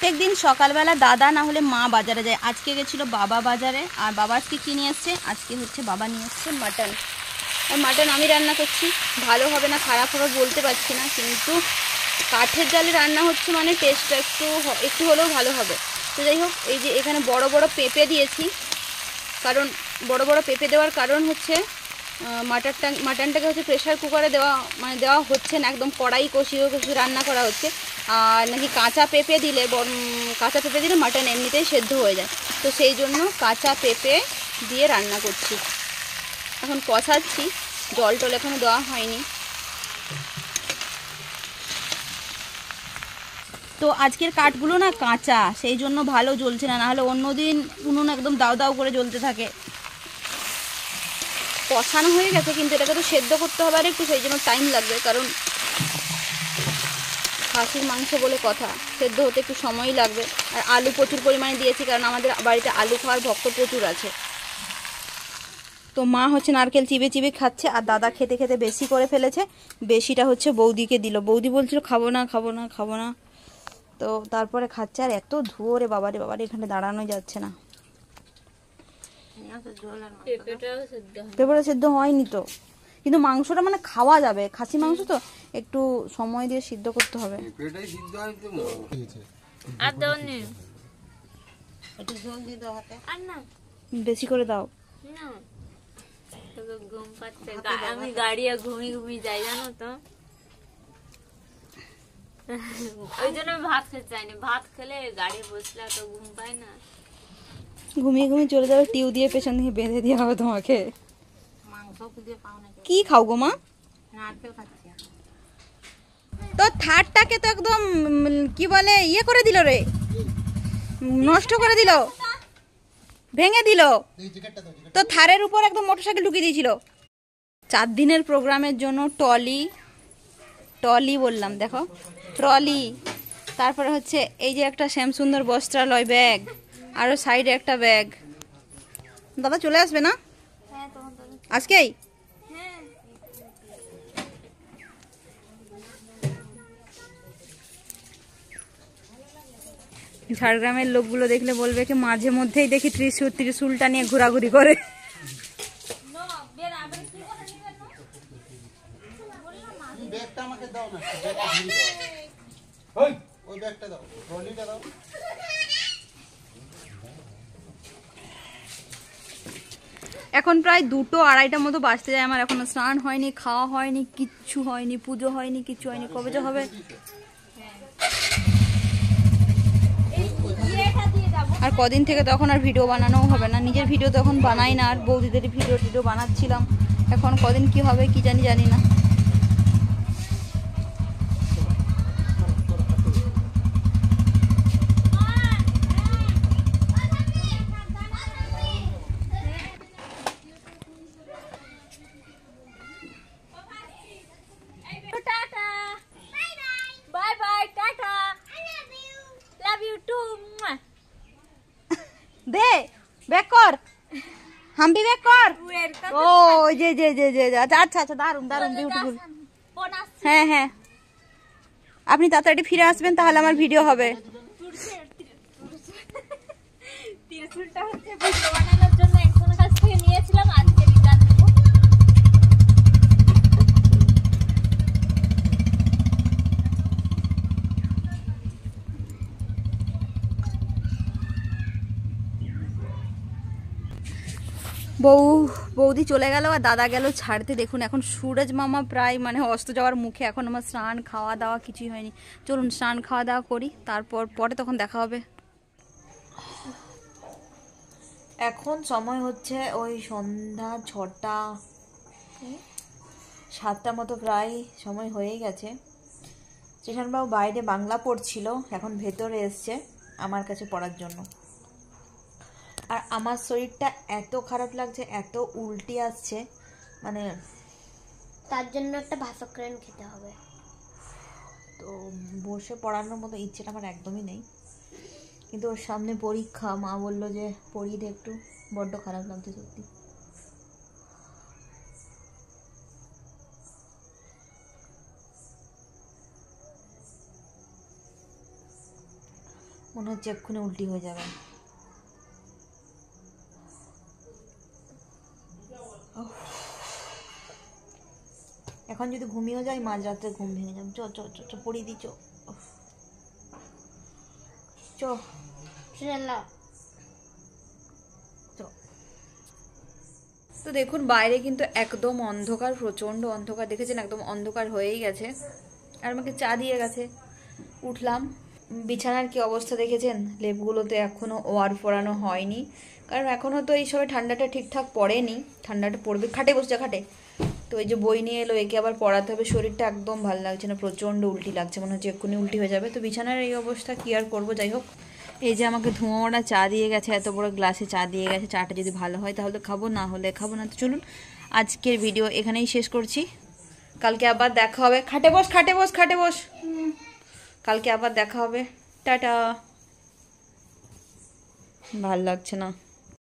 প্রত্যেক দিন সকালবেলা দাদা না হলে মা বাজারে যায়। আজকে গেছিলো বাবা বাজারে, আর বাবা আজকে কি নিয়ে এসছে, আজকে হচ্ছে বাবা নিয়ে এসছে মাটন। আর মাটন আমি রান্না করছি, ভালো হবে না খারাপ হবে বলতে পারছি না, কিন্তু কাঠের জালে রান্না হচ্ছে মানে টেস্টটা একটু হলেও ভালো হবে। তো যাই হোক, এই যে এখানে বড় বড় পেঁপে দিয়েছি, কারণ বড় বড় পেঁপে দেওয়ার কারণ হচ্ছে মাটনটাকে হচ্ছে প্রেশার কুকারে দেওয়া হচ্ছে না, একদম কড়াই কষিয়ে কষিয়ে রান্না করা হচ্ছে। আর নাকি কাঁচা পেঁপে দিলে মাটন এমনিতেই সেদ্ধ হয়ে যায়, তো সেই জন্য কাঁচা পেঁপে দিয়ে রান্না করছি। এখন কষাচ্ছি, জল টল এখনো দেওয়া হয়নি। তো আজকের কাঠগুলো না কাঁচা, সেই জন্য ভালো জ্বলছে না, নাহলে অন্যদিন উনুন একদম দাও দাও করে জ্বলতে থাকে। কষানো হয়ে গেছে, কিন্তু এটাকে তো সেদ্ধ করতে হবে আর একটু, সেই জন্য টাইম লাগবে, কারণ খাসির মাংস বলে কথা, সেদ্ধ হতে একটু সময়ই লাগবে। আর আলু প্রচুর পরিমাণে দিয়েছি, কারণ আমাদের বাড়িতে আলু খাওয়ার ভক্ত প্রচুর আছে। তো মা হচ্ছে নারকেল চিবে চিবে খাচ্ছে, আর দাদা খেতে খেতে বেশি করে ফেলেছে, বেশিটা হচ্ছে বৌদিকে দিল। বৌদি বলছিল খাবো না খাবো না খাবো না, তো তারপরে খাচ্ছে। আর এত ধুয়ো রে বাবারে বাবারে, এখানে দাঁড়ানো যাচ্ছে না। পেঁপেটা সেদ্ধ হয়নি তো, কিন্তু মাংসটা মানে খাওয়া যাবে, খাসি মাংস তো একটু সময় দিয়ে সিদ্ধ করতে হবে। বেশি করে দাও। আমি গাড়ি ঘুমিয়ে ঘুমিয়ে যাই জানো তো, ওই জন্য আমি ভাত খেতে চাইনি। ভাত খেলে গাড়ি বসলে তো ঘুম পায় না, ঘুমিয়ে ঘুমিয়ে চলে যাবে, টিউ দিয়ে পেছন থেকে বেঁধে দেওয়া হবে তোমাকে। কি খাও গো মা? তো থারটাকে তো একদম কি বলে ইয়ে করে দিল রে, নষ্ট করে দিল, ভেঙে দিল। তো থারের উপর একদম মোটরসাইকেল ঢুকিয়ে দিয়েছিল। 4 দিনের প্রোগ্রামের জন্য টলি বললাম, দেখো ট্রলি, তারপরে হচ্ছে এই যে একটা শ্যামসুন্দর বস্ত্রালয় ব্যাগ, আরো সাইডে একটা ব্যাগ। দাদা চলে আসবে না আজকেই? ঝাড়গ্রামের লোকগুলো দেখলে বলবে কি মাঝে মধ্যেই দেখি ত্রিশূলটা নিয়ে ঘোরাঘুরি করে। এখন প্রায় 2-2:30 মতো বাজতে যায় আমার, এখনো স্নান হয়নি, খাওয়া হয়নি, কিচ্ছু হয়নি, পুজো হয়নি, কিচ্ছু হয়নি। কবে যে হবে। আর কদিন থেকে তখন আর ভিডিও বানানোও হবে না, নিজের ভিডিও তখন বানাই না, আর বৌদিদের ভিডিও বানাচ্ছিলাম। এখন কদিন কি হবে কি জানি না। দে ব্যাক কর, হাম্পি ব্যাক কর। ও যে আচ্ছা দারুন বিউটিফুল। হ্যাঁ হ্যাঁ, আপনি তাড়াতাড়ি ফিরে আসবেন, তাহলে আমার ভিডিও হবে। ত্রিশূলটা হচ্ছে ভিডিও বানানোর জন্য একজনের কাছ থেকে নিয়েছিলাম, আজকে রিটার্ন দেব। বৌদি চলে গেল, আর দাদা গেল ছাড়তে। দেখুন এখন সুরজ মামা প্রায় মানে অস্ত যাওয়ার মুখে, এখন আমার স্নান খাওয়া দাওয়া কিছুই হয়নি। চলুন স্নান খাওয়া দাওয়া করি, পরে তখন দেখা হবে। এখন সময় হচ্ছে ওই সন্ধ্যা 6টা 7টা মতো, প্রায় সময় হয়ে গেছে। স্টেশনবাবু বাইরে বাংলা পড়ছিল, এখন ভেতরে এসছে আমার কাছে পড়ার জন্য। আর আমার শরীরটা এত খারাপ লাগছে, এত উল্টি আসছে, মানে তার জন্য একটা ভাসক্রেন খেতে হবে। তো বসে পড়ানোর মতো ইচ্ছেটা আমার একদমই নেই, কিন্তু ওর সামনে পরীক্ষা, মা বললো যে পড়িয়ে দে একটু, বড্ড খারাপ লাগছে সত্যি। মনে হচ্ছে এক্ষুনি উল্টি হয়ে যাবে। এখন যদি ঘুমিয়েও যাই মাঝরাতে ঘুম ভেঙে যাবে। চ চ চ চ পড়িয়ে দিই চ চ চলো চ। তো দেখুন বাইরে কিন্তু একদম অন্ধকার, প্রচণ্ড অন্ধকার, দেখেছেন একদম অন্ধকার হয়েই গেছে। আর আমাকে চা দিয়ে গেছে, উঠলাম। বিছানার কি অবস্থা দেখেছেন, লেপগুলোতে এখনও ওয়ার পরানো হয়নি, কারণ এখনও তো এই সময় ঠান্ডাটা ঠিকঠাক পড়েনি। ঠান্ডাটা পড়বে, খাটে বসছে খাটে। তো এই যে বই নিয়ে এলো, একে আবার পড়াতে হবে। শরীরটা একদম ভালো লাগছে না, প্রচণ্ড উল্টি লাগছে, মনে হচ্ছে এক্ষুনি উল্টি হয়ে যাবে। তো বিছানার এই অবস্থা কি আর করবো, যাই হোক। এই যে আমাকে ধোঁয়াটা চা দিয়ে গেছে, এত বড় গ্লাসে চা দিয়ে গেছে। চাটা যদি ভালো হয় তাহলে খাবো, না হলে খাবো না। তো চলুন আজকের ভিডিও এখানেই শেষ করছি। কালকে আবার দেখা হবে। খাটে বস খাটে বস খাটে বস। কালকে আবার দেখা হবে। টাটা। ভাল লাগছে না।